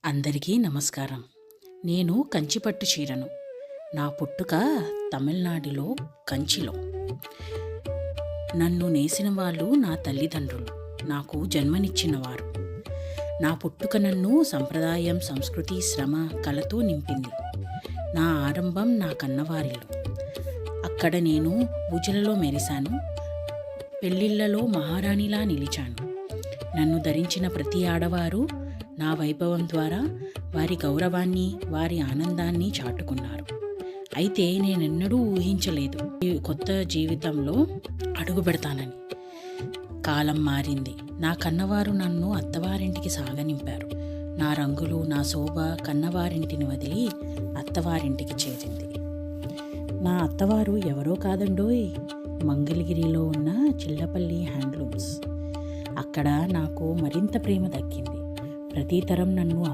అందరికీ నమస్కారం. నేను కంచిపట్టు చీరను. నా పుట్టుక తమిళనాడులో కంచిలో. నన్ను నేసిన వాళ్ళు నా తల్లిదండ్రులు, నాకు జన్మనిచ్చినవారు. నా పుట్టుక నన్ను సంప్రదాయం, సంస్కృతి, శ్రమ, కళతో నింపింది. నా ఆరంభం నా కన్నవారిల్లు. అక్కడ నేను పూజలలో మెరిశాను, పెళ్ళిళ్ళలో మహారాణిలా నిలిచాను. నన్ను ధరించిన ప్రతి ఆడవారు నా వైభవం ద్వారా వారి గౌరవాన్ని, వారి ఆనందాన్ని చాటుకున్నారు. అయితే నేనెన్నడూ ఊహించలేదు ఈ కొత్త జీవితంలో అడుగు పెడతానని. కాలం మారింది. నా కన్నవారు నన్ను అత్తవారింటికి సాగనింపారు. నా రంగులు, నా శోభ కన్నవారింటిని వదిలి అత్తవారింటికి చేరింది. నా అత్తవారు ఎవరో కాదండోయ్, మంగళగిరిలో ఉన్న చిల్లపల్లి హ్యాండ్లూమ్స్. అక్కడ నాకు మరింత ప్రేమ దక్కింది. ప్రతి తరం నన్ను